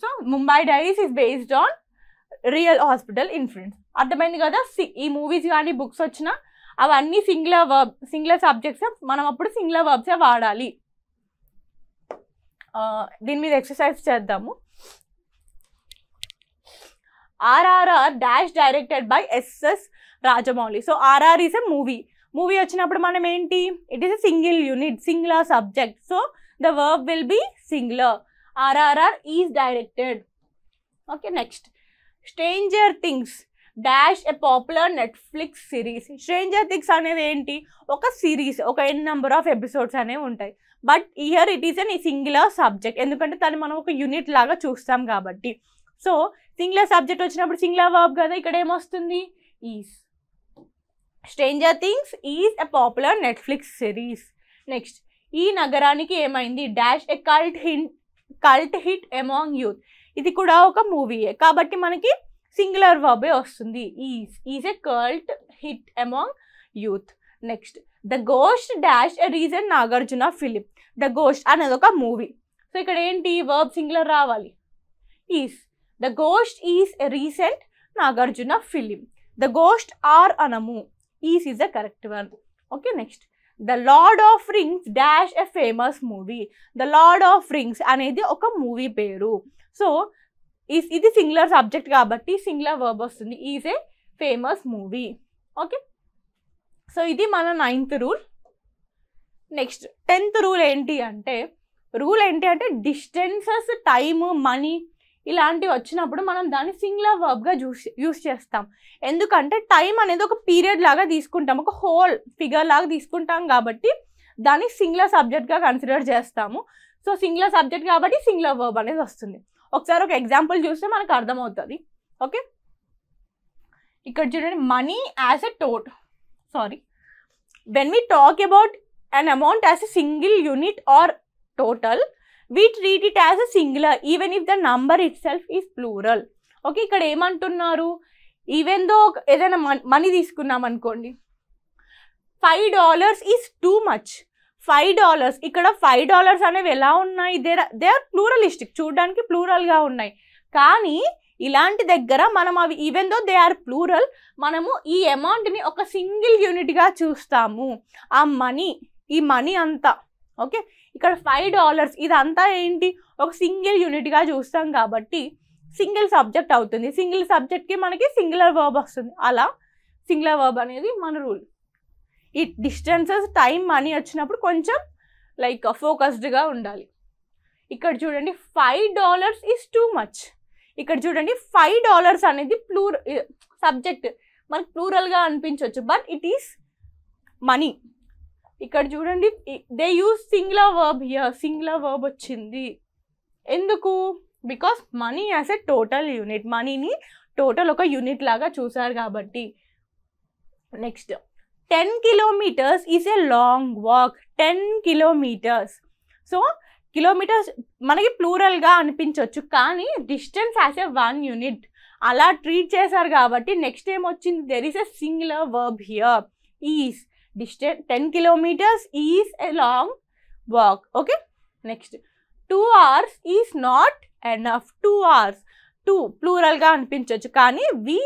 So Mumbai Diaries is based on real hospital incidents. అర్థమైంది కదా. ఈ movies కానీ books వచ్చినా అవన్నీ సింగులర్ వర్బ్, సింగులర్ సబ్జెక్ట్స్. మనం అప్పుడు సింగులర్ వర్బ్సే వాడాలి. దీని మీద ఎక్సర్సైజ్ చేద్దాము. RRR dash directed by SS Rajamouli. So RR is a movie వచ్చినప్పుడు మనం ఏంటి, it is a single unit, singular subject. So the verb will be singular. RRR is directed. Okay, next stranger things dash a popular Netflix series. Stranger things అనేది ఏంటి, ఒక series, ఒక ఎన్ number of episodes అనేవి ఉంటాయి. But here it is an singular subject, ఎందుకంటే దాన్ని మనం ఒక యూనిట్ లాగా చూస్తాం కాబట్టి. సో సింగులర్ సబ్జెక్ట్ వచ్చినప్పుడు సింగులర్ వర్బ్ కదా, ఇక్కడ ఏమొస్తుంది, is. Stranger things is a popular Netflix series. Next Ee Nagaraniki Emaindi dash a cult hit among youth. ఇది కూడా ఒక మూవీయే కాబట్టి మనకి సింగులర్ వర్బే వస్తుంది, is a cult hit among youth. Next the ghost dash a recent Nagarjuna film. The ghost అనేది ఒక మూవీ. సో ఇక్కడ ఏంటి, వర్బ్ సింగులర్ రావాలి, is. The Ghost is a recent Nagarjuna film. The Ghost are అనము, is is the correct one. Okay, next the Lord of Rings dash a famous movie. The Lord of Rings అనేది ఒక movie పేరు. So ఇది singular subject కాబట్టి singular verb వస్తుంది, is a famous movie. Okay, so ఇది మన 9th rule. Next 10th rule ఏంటి అంటే డిస్టెన్సెస్, టైమ్, మనీ ఇలాంటివి వచ్చినప్పుడు మనం దాన్ని సింగులర్ వర్బ్గా యూస్ చేస్తాం. ఎందుకంటే టైం అనేది ఒక పీరియడ్ లాగా తీసుకుంటాం, ఒక హోల్ ఫిగర్ లాగా తీసుకుంటాం కాబట్టి దాన్ని సింగులర్ సబ్జెక్ట్గా కన్సిడర్ చేస్తాము. సో సింగులర్ సబ్జెక్ట్ కాబట్టి సింగులర్ వర్బ్ అనేది వస్తుంది. ఒకసారి ఒక ఎగ్జాంపుల్ చూస్తే మనకు అర్థమవుతుంది. ఓకే, ఇక్కడ చూడండి, money as a when we talk about an amount as a single unit or total, we treat it as a singular even if the number itself is plural. Okay, ఇక్కడ ఏమంటున్నారు, even though ఏదైనా money తీసుకున్నాం అనుకోండి, $5 is too much. $5 ఇక్కడ $5 అనేవి ఎలా ఉన్నాయి, they are pluralistic, చూడడానికి ప్లూరల్గా ఉన్నాయి. కానీ ఇలాంటి దగ్గర మనం అవి even though they are plural, మనము ఈ అమౌంట్ని ఒక సింగిల్ యూనిట్గా చూస్తాము. ఈ మనీ అంతా. ఓకే, ఇక్కడ $5 ఇదంతా ఏంటి, ఒక సింగిల్ యూనిట్గా చూస్తాం కాబట్టి సింగిల్ సబ్జెక్ట్ అవుతుంది. సింగిల్ సబ్జెక్ట్కి మనకి సింగులర్ వర్బ్ వస్తుంది. అలా సింగులర్ వర్బ్ అనేది మన రూల్. ఈ డిస్టెన్సెస్, టైం, మనీ వచ్చినప్పుడు కొంచెం లైక్ ఫోకస్డ్గా ఉండాలి. ఇక్కడ చూడండి, $5 ఈజ్ టూ మచ్. ఇక్కడ చూడండి, $5 అనేది సబ్జెక్ట్ మనకి ప్లూరల్గా అనిపించవచ్చు, బట్ ఇట్ ఈస్ మనీ. ఇక్కడ చూడండి, they use singular verb here. Singular verb వచ్చింది ఎందుకు, because money as a total unit, మనీని టోటల్ ఒక యూనిట్ లాగా చూసారు కాబట్టి. Next 10 kilometers is a long walk. 10 kilometers. So kilometres మనకి ప్లూరల్గా అనిపించవచ్చు, కానీ డిస్టెన్స్ యాజ్ ఎ 1 యూనిట్ అలా ట్రీట్ చేశారు కాబట్టి నెక్స్ట్ ఏమొచ్చింది, there is a singular verb here, is. Distance 10 kilometers is a long walk. Okay, next 2 hours is not enough. 2 hours 2 ప్లూరల్గా అనిపించవచ్చు, కానీ we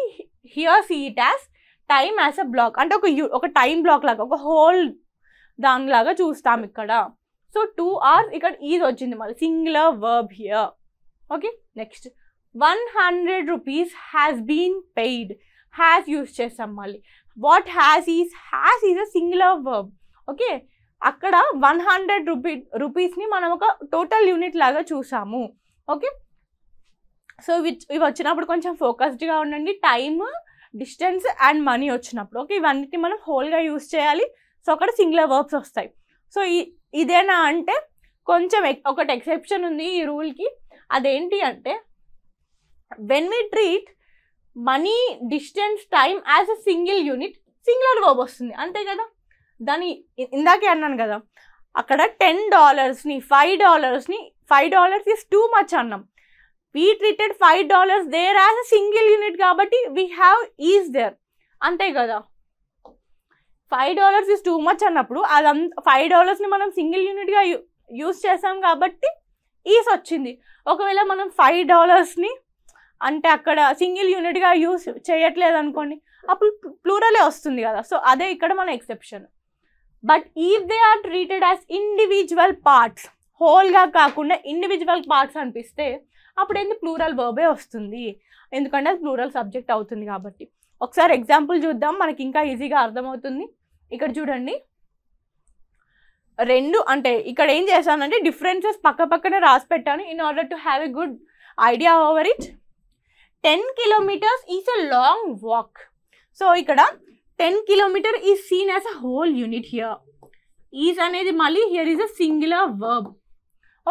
here see it as time as a block, అంటే ఒక time black లాగా, ఒక whole దానిలాగా చూస్తాం ఇక్కడ. సో 2 hours ఇక్కడ ఈజ్ వచ్చింది, మళ్ళీ singular verb here. Okay, next 100 rupees has been paid. Has use చేస్తాం మళ్ళీ. What has is a singular verb. Okay, అక్కడ 100 రూపీస్ని మనం ఒక టోటల్ యూనిట్ లాగా చూసాము. ఓకే, సో ఇవి వచ్చినప్పుడు కొంచెం ఫోకస్డ్గా ఉండండి. టైమ్, డిస్టెన్స్ అండ్ మనీ వచ్చినప్పుడు. ఓకే, ఇవన్నిటిని మనం హోల్గా యూజ్ చేయాలి. సో అక్కడ సింగులర్ వర్బ్స్ వస్తాయి. సో ఇదేనా అంటే కొంచెం ఒకటి ఎక్సెప్షన్ ఉంది ఈ రూల్కి. అదేంటి అంటే when we treat money, distance, time as a single unit, singular verb వస్తుంది, అంతే కదా. దాని ఇందాకే అన్నాను కదా, అక్కడ $10ని $5 ఈజ్ టూ మచ్ అన్నాం. We treated $5 there as a single unit కాబట్టి వీ హ్యావ్ ఈజ్ దేర్, అంతే కదా. $5 ఈజ్ టూ మచ్ అన్నప్పుడు అదంతా $5ని మనం సింగిల్ యూనిట్గా యూజ్ చేసాం కాబట్టి ఈజ్ వచ్చింది. ఒకవేళ మనం $5ని అంటే అక్కడ సింగిల్ యూనిట్గా యూజ్ చేయట్లేదు అనుకోండి, అప్పుడు ప్లూరలే వస్తుంది కదా. సో అదే ఇక్కడ మన exception. But if they are treated as individual parts, హోల్గా కాకుండా ఇండివిజువల్ పార్ట్స్ అనిపిస్తే అప్పుడు ఏంటి, ప్లూరల్ వర్బే వస్తుంది, ఎందుకంటే అది ప్లూరల్ సబ్జెక్ట్ అవుతుంది కాబట్టి. ఒకసారి ఎగ్జాంపుల్ చూద్దాం, మనకి ఇంకా ఈజీగా అర్థమవుతుంది. ఇక్కడ చూడండి, రెండు అంటే ఇక్కడ ఏం చేశానంటే డిఫరెన్సెస్ పక్క పక్కనే రాసి పెట్టాను in order to have a good idea over it. 10 kilometers is a long walk. So ఇక్కడ 10 kilometer is seen as a whole unit here. Is అనేది మళ్ళీ here is a singular verb.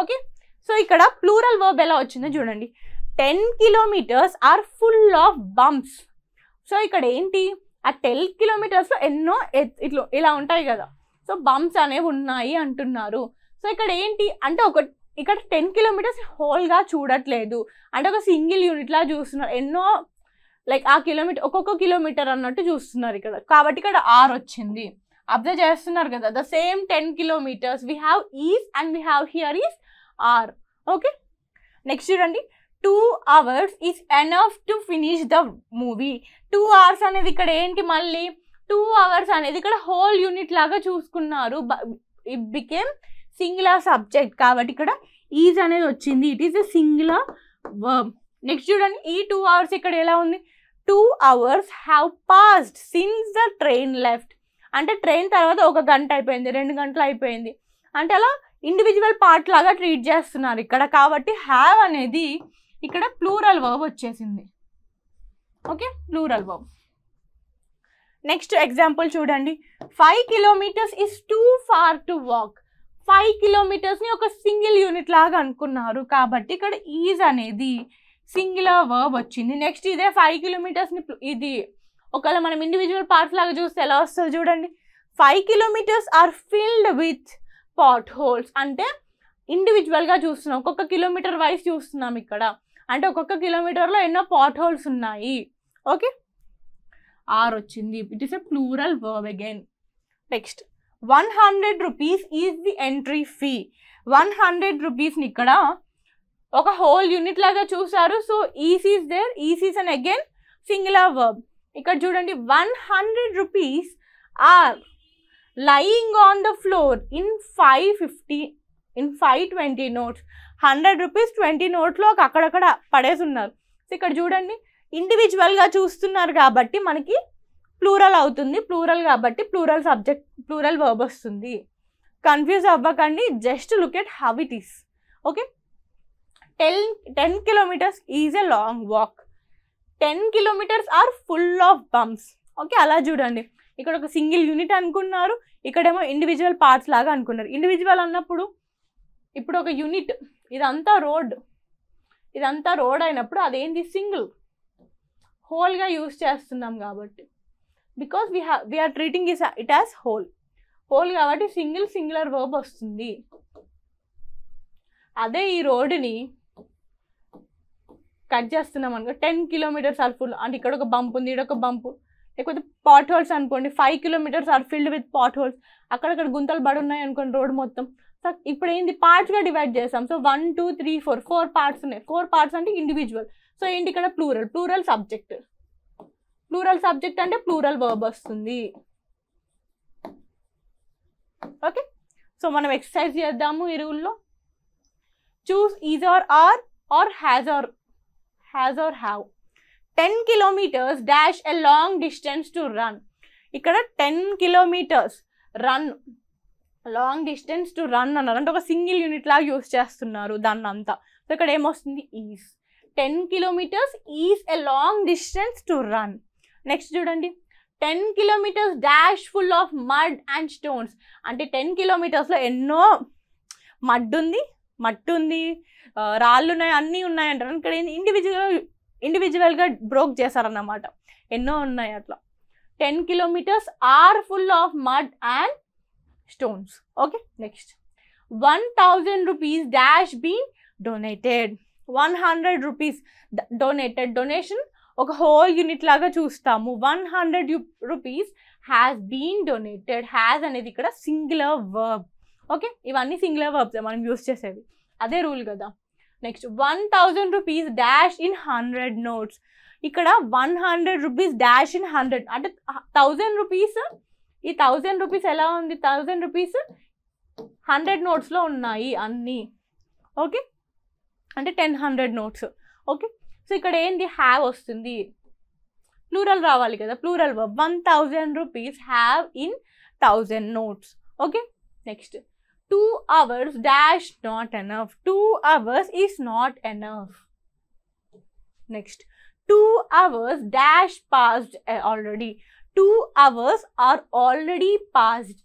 Okay, so ఇక్కడ plural verb ఎలా వచ్చిందో చూడండి. 10 kilometers are full of bumps. So ఇక్కడ ఏంటి, ఆ 10 kilometers ఎన్నో ఇలా ఉంటాయి కదా. సో బంప్స్ అనేవి ఉన్నాయి అంటున్నారు. సో ఇక్కడ ఏంటి అంటే ఇక్కడ 10 kilometers హోల్గా చూడట్లేదు, అంటే ఒక సింగిల్ యూనిట్లా చూస్తున్నారు. ఎన్నో లైక్ ఆ కిలోమీటర్, ఒక్కొక్క కిలోమీటర్ అన్నట్టు చూస్తున్నారు ఇక్కడ, కాబట్టి ఇక్కడ ఆర్ వచ్చింది. అబ్జర్వ్ చేస్తున్నారు కదా, the same 10 kilometers we have is and we have here is are. Okay, next చూడండి, 2 hours is enough to finish the movie. 2 hours అనేది ఇక్కడ ఏంటి, మళ్ళీ 2 hours అనేది ఇక్కడ హోల్ యూనిట్ లాగా చూసుకున్నారు. ఇట్ బికేమ్ సింగులర్ సబ్జెక్ట్ కాబట్టి ఇక్కడ ఈజ్ అనేది వచ్చింది. It is a singular verb. Next చూడండి, ఈ 2 hours ఇక్కడ ఎలా ఉంది, 2 hours have passed since the train left. అంటే ట్రైన్ తర్వాత 1 గంట అయిపోయింది, 2 గంటలు అయిపోయింది, అంటే అలా ఇండివిజువల్ పార్ట్ లాగా ట్రీట్ చేస్తున్నారు ఇక్కడ, కాబట్టి హ్యావ్ అనేది ఇక్కడ ప్లూరల్ వర్బ్ వచ్చేసింది. Okay, plural verb. Next example చూడండి, 5 kilometers is too far to walk. 5 kilometersని ఒక సింగిల్ యూనిట్ లాగా అనుకున్నారు కాబట్టి ఇక్కడ ఈజ్ అనేది సింగులర్ వర్బ్ వచ్చింది. నెక్స్ట్ ఇదే 5 kilometersని ఇది ఒకవేళ మనం ఇండివిజువల్ పార్ట్స్ లాగా చూస్తే ఎలా వస్తుంది చూడండి. 5 kilometers are filled with pothole. అంటే ఇండివిజువల్గా చూస్తున్నాం, ఒక్కొక్క కిలోమీటర్ వైజ్ చూస్తున్నాం ఇక్కడ, అంటే ఒక్కొక్క కిలోమీటర్లో ఎన్నో పాట్ హోల్స్ ఉన్నాయి. ఓకే, ఆర్ వచ్చింది. It is a plural verb again. Next 100 rupees is the entry fee. 100 rupeesని ఇక్కడ ఒక హోల్ యూనిట్ లాగా చూసారు. So is is there, is is and again singular verb. ఇక్కడ చూడండి, 100 rupees are lying on the floor in 520 notes. 100 rupees 20 notes అక్కడక్కడ పడేసి ఉన్నారు. సో ఇక్కడ చూడండి, ఇండివిజువల్గా చూస్తున్నారు కాబట్టి మనకి ప్లూరల్ అవుతుంది. ప్లూరల్ కాబట్టి ప్లూరల్ సబ్జెక్ట్, ప్లూరల్ వర్బ్ వస్తుంది. కన్ఫ్యూజ్ అవ్వకండి, just look at how it is. Okay, 10 kilometers is a long walk. 10 kilometers are full of bumps. Okay, అలా చూడండి, ఇక్కడ ఒక సింగిల్ యూనిట్ అనుకున్నారు, ఇక్కడేమో ఇండివిజువల్ పార్ట్స్ లాగా అనుకున్నారు. ఇండివిజువల్ అన్నప్పుడు ఇప్పుడు ఒక యూనిట్, ఇదంతా రోడ్ అయినప్పుడు అదేంటి, సింగిల్ హోల్గా యూజ్ చేస్తున్నాం కాబట్టి, because we are treating it as whole కాబట్టి సింగులర్ వర్బ్ వస్తుంది. అదే ఈ రోడ్డుని కట్ చేస్తున్నాం అనుకో 10 kilometers ఆర్ ఫుల్, అంటే ఇక్కడ ఒక బంప్ ఉంది, ఇక్కడ ఒక బంపు, లేకపోతే పాట్ హోల్స్ అనుకోండి 5 kilometers are filled with pothole, అక్కడక్కడ గుంతలు పడి ఉన్నాయి అనుకోండి రోడ్ మొత్తం. సో ఇప్పుడు ఏంటి పార్ట్స్గా డివైడ్ చేస్తాం. సో 1 2 3 4 పార్ట్స్ ఉన్నాయి. 4 పార్ట్స్ అంటే ఇండివిజువల్. సో ఏంటి ఇక్కడ ప్లూరల్ సబ్జెక్ట్. ప్లూరల్ సబ్జెక్ట్ అంటే ప్లూరల్ వర్బ్ వస్తుంది. ఓకే, సో మనం ఎక్సర్సైజ్ చేద్దాము ఈ రూల్లో. Choose is or has or have. 10 kilometers dash a long distance to run. ఇక్కడ 10 kilometers run, long distance to run అన్నారు, అంటే ఒక సింగిల్ యూనిట్ లాగా యూస్ చేస్తున్నారు దాన్ని అంతా. సో ఇక్కడ ఏమొస్తుంది is. 10 kilometers is a long distance to run. Next చూడండి 10 kilometers dash full of mud and stones. అంటే 10 kilometersలో ఎన్నో మట్టి ఉంది, రాళ్ళు ఉన్నాయి, అన్నీ ఉన్నాయి అంటారు. ఇక్కడ ఇండివిజువల్గా బ్రోక్ చేశారన్నమాట, ఎన్నో ఉన్నాయి అట్లా. 10 kilometers are full of mud and stones. Okay, next 1000 rupees dash been donated. 100 rupees donated. Donation ఒక హోల్ యూనిట్ లాగా చూస్తాము. 100 rupees has been donated. Has అనేది ఇక్కడ సింగులర్ వర్బ్. ఓకే, ఇవన్నీ సింగులర్ వర్బ్స్ మనం యూస్ చేసేవి, అదే రూల్ కదా. Next 1000 rupees dash in 100 notes. ఇక్కడ 100 rupees డాష్ ఇన్ 100 అంటే 1000 rupees. ఈ 1000 rupees ఎలా ఉంది? 1000 rupees 100 notes ఉన్నాయి అన్నీ. ఓకే, అంటే 100 notes. ఓకే, సో ఇక్కడ ఏంటి హ్యావ్ వస్తుంది, ప్లూరల్ రావాలి కదా, plural verb. 1000 rupees have in 1000 notes. Okay, next 2 hours dash not enough. 2 hours is not enough. Next 2 hours dash passed already. 2 hours are already passed.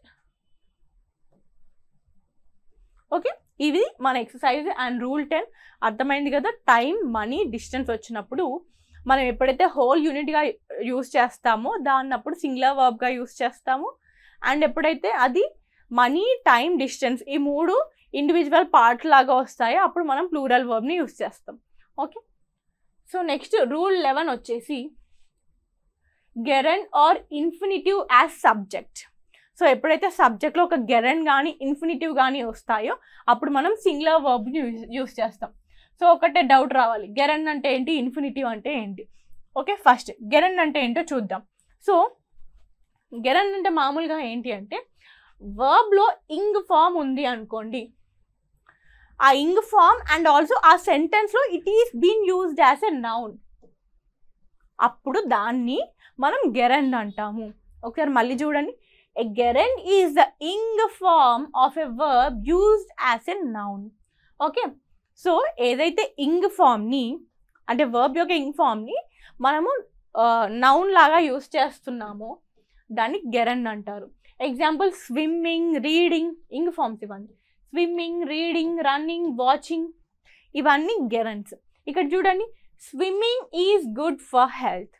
Okay, ఇది మన exercise and rule 10 అర్థమైంది కదా. Time, money, distance వచ్చినప్పుడు మనం ఎప్పుడైతే whole యూనిట్గా use చేస్తామో దాన్నప్పుడు singular వర్బ్గా use చేస్తాము. అండ్ ఎప్పుడైతే అది మనీ, టైం, డిస్టెన్స్ ఈ 3 ఇండివిజువల్ పార్ట్ లాగా వస్తాయో అప్పుడు మనం ప్లూరల్ వర్బ్ని యూస్ చేస్తాం. ఓకే, సో నెక్స్ట్ రూల్ 11 వచ్చేసి gerund or infinitive as subject. So ఎప్పుడైతే సబ్జెక్ట్లో ఒక గెరన్ కానీ ఇన్ఫినిటివ్ కానీ వస్తాయో అప్పుడు మనం సింగులర్ వర్బ్ని యూస్ చేస్తాం. సో ఒకటే డౌట్ రావాలి, గెరన్ అంటే ఏంటి, ఇన్ఫినిటివ్ అంటే ఏంటి. ఓకే, ఫస్ట్ గెరన్ అంటే ఏంటో చూద్దాం. సో గెరన్ అంటే మామూలుగా ఏంటి అంటే వర్బ్లో ఇంగ్ ఫామ్ ఉంది అనుకోండి, ఆ ఇంగ్ ఫామ్ అండ్ ఆల్సో ఆ సెంటెన్స్లో it is been used as a noun, అప్పుడు దాన్ని మనం గెరండ్ అంటాము. ఒకసారి మళ్ళీ చూడండి, a gerund is the ing form of a verb used as a noun. Okay, so ఏదైతే ఇంగ్ ఫామ్ని అంటే వర్బ్ యొక్క ఇంగ్ ఫామ్ని మనము నౌన్ లాగా యూజ్ చేస్తున్నామో దాన్ని గెరండ్ అంటారు. Example swimming, reading, ing forms ఇవన్నీ. స్విమ్మింగ్, రీడింగ్, రన్నింగ్, వాచింగ్ ఇవన్నీ గెరన్స్. ఇక్కడ చూడండి, swimming is good for health.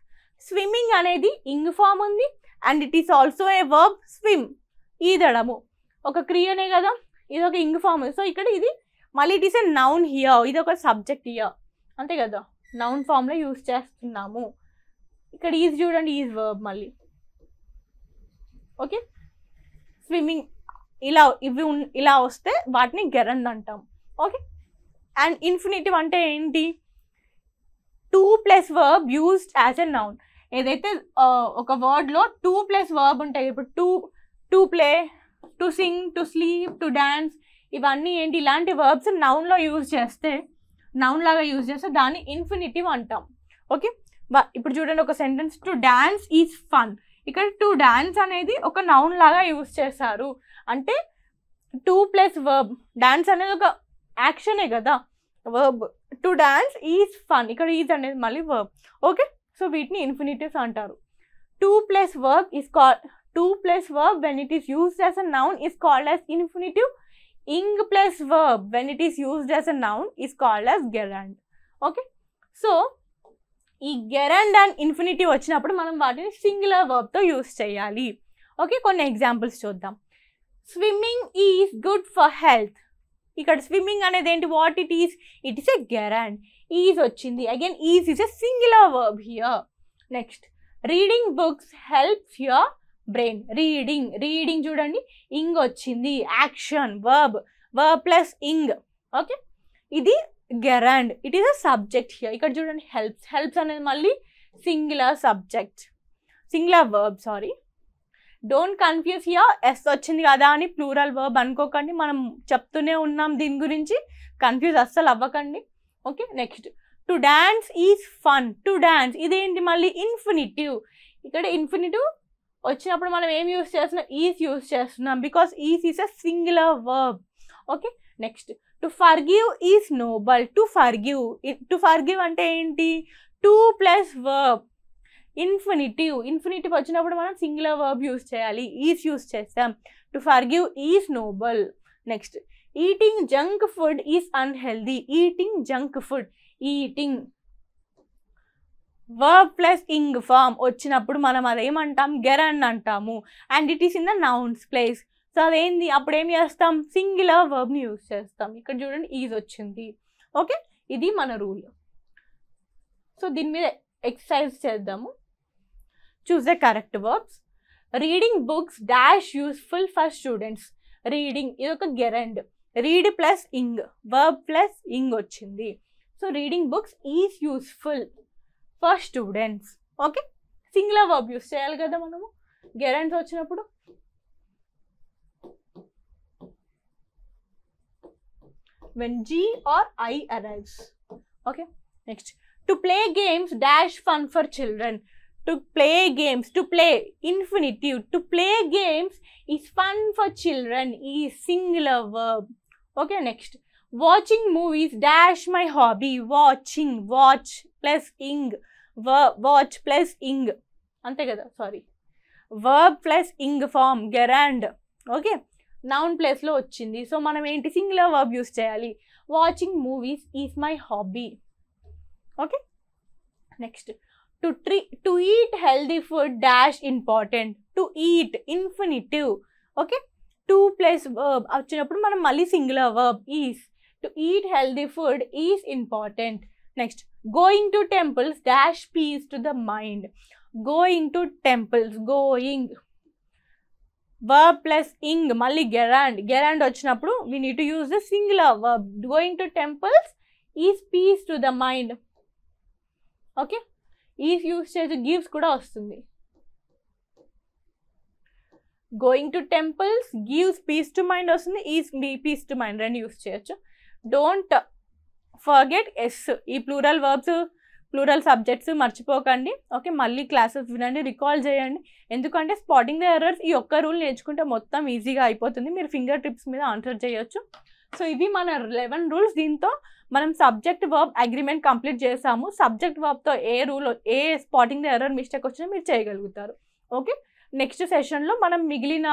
Swimming అనేది ఇంగ్ ఫామ్ ఉంది and it is also a verb swim, ఈదడము ఒక క్రియనే కదా, ఇది ఒక ఇంగ్ ఫామ్. సో ఇక్కడ ఇది మళ్ళీ it is a noun here, ఇది ఒక సబ్జెక్ట్ హియర్, అంతే కదా, నౌన్ ఫామ్లో యూజ్ చేస్తున్నాము. ఇక్కడ ఈజ్ చూడండి, ఈజ్ వర్బ్ మళ్ళీ. ఓకే, స్విమ్మింగ్ ఇలా వస్తే వాటిని గెరండ్ అంటాం. ఓకే, అండ్ ఇన్ఫినిటివ్ అంటే ఏంటి, 2+ verb used as a noun. ఏదైతే ఒక వర్డ్లో 2+ వర్బ్ ఉంటాయి, ఇప్పుడు to play, to sing, to sleep, to dance, ఇవన్నీ ఏంటి, ఇలాంటి వర్బ్స్ నౌన్లో యూజ్ చేస్తే, నౌన్ లాగా యూజ్ చేస్తే దాన్ని ఇన్ఫినిటివ్ అంటాం. ఓకే, ఇప్పుడు చూడండి ఒక sentence, to dance is fun. ఇక్కడ టు డాన్స్ అనేది ఒక నౌన్ లాగా యూజ్ చేశారు, అంటే 2+ వర్బ్. డాన్స్ అనేది ఒక యాక్షనే కదా, verb. To dance is fun, ఇక్కడ ఈజ్ అనేది మళ్ళీ వర్బ్. ఓకే, సో వీటిని ఇన్ఫినిటివ్స్ అంటారు. 2+ verb is called 2+ verb when it is used as a noun is called as infinitive. ing plus verb when it is used as a noun is called as gerund. Okay, so ఈ gerund and infinitive వచ్చినప్పుడు మనం వాటిని singular వర్బ్తో use చేయాలి. Okay, కొన్ని examples చూద్దాం. Swimming is good for health. ఇక్కడ swimming అనేది ఏంటి, what it is a gerund. Is వచ్చింది, again is is a singular verb here. Next reading books helps your brain. Reading చూడండి, ఇంగ్ వచ్చింది, action verb plus ing. Okay, ఇది gerund, it is a subject here. ఇక్కడ చూడండి helps అనేది మళ్ళీ singular verb. Sorry, don't confuse here. S వచ్చింది కదా అని ప్లూరల్ వర్బ్ అనుకోకండి, మనం చెప్తూనే ఉన్నాం దీని గురించి, కన్ఫ్యూజ్ అస్సలు అవ్వకండి. Okay, next to dance is fun. To dance ఇదేంటి, మళ్ళీ ఇన్ఫినిటివ్. ఇక్కడ ఇన్ఫినిటివ్ వచ్చినప్పుడు మనం ఏం యూస్ చేస్తున్నాం, ఈజ్ యూస్ చేస్తున్నాం, because is is a singular verb. Okay, next to forgive is noble. To forgive అంటే ఏంటి, టు ప్లస్ వర్బ్. ఇన్ఫినిటివ్ వచ్చినప్పుడు మనం సింగులర్ వర్బ్ యూస్ చేయాలి, ఈజ్ యూస్ చేస్తాం. To forgive is noble. Next eating junk food is unhealthy. Eating verb plus ing form వచ్చినప్పుడు మనం అదేమంటాం, gerund అంటాము, and it is in the nouns place. So అదేంది, అప్పుడు ఏం చేస్తాం, సింగులర్ వర్బ్ని యూస్ చేస్తాం. ఇక్కడ చూడండి ఈజ్ వచ్చింది. ఓకే, ఇది మన రూల్. సో దీని మీద ఎక్సర్సైజ్ చేద్దాము. Choose the correct verbs. Reading books dash useful for students. Reading ఇది ఒక gerund, read plus ing, verb plus ing వచ్చింది. So reading books is useful for students. Okay, singular verb use చేయాలి కదా మనము గెరాండ్స్ వచ్చినప్పుడు. when G or I arrives. Okay, next to play games dash fun for children. To play games, to play infinitive, to play games is fun for children is singular verb. Okay, next watching movies dash my hobby. Watch plus ing, watch plus ing ante kada, sorry, verb plus ing form gerund. Okay, noun ప్లేస్లో వచ్చింది. So మనం ఏంటి, singular verb use చేయాలి. Watching movies is my hobby. Okay, next to eat healthy food dash important. To eat infinitive. Okay, to plus verb వచ్చినప్పుడు మనం మళ్ళీ singular verb is. To eat healthy food is important. Next going to temples dash peace to the mind. Going to temples, going verb plus ing మళ్ళీ గెరాండ్ వచ్చినప్పుడు we need to use the singular verb. Going to temples is peace to the mind. Okay, is use చేసి gives కూడా వస్తుంది. Going to temples gives peace to mind వస్తుంది, is peace to mind రెండు use చేయొచ్చు. Don't forget S. ఈ plural verbs, plural subjects మర్చిపోకండి. Okay, మళ్ళీ classes వినండి, రికాల్ చేయండి. ఎందుకంటే స్పాటింగ్ ద ఎర్రర్స్ ఈ ఒక్క రూల్ నేర్చుకుంటే మొత్తం ఈజీగా అయిపోతుంది, మీరు ఫింగర్ టిప్స్ మీద ఆన్సర్ చేయొచ్చు. సో ఇవి మన 11 రూల్స్. దీంతో మనం సబ్జెక్ట్ వర్బ్ అగ్రిమెంట్ కంప్లీట్ చేసాము. సబ్జెక్ట్ వర్బ్తో ఏ స్పాటింగ్ ద ఎర్రర్ మిస్టేక్ వచ్చినా మీరు చేయగలుగుతారు. ఓకే, నెక్స్ట్ సెషన్లో మనం మిగిలిన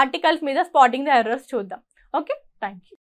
ఆర్టికల్స్ మీద స్పాటింగ్ ద ఎర్రర్స్ చూద్దాం. Okay, thank you.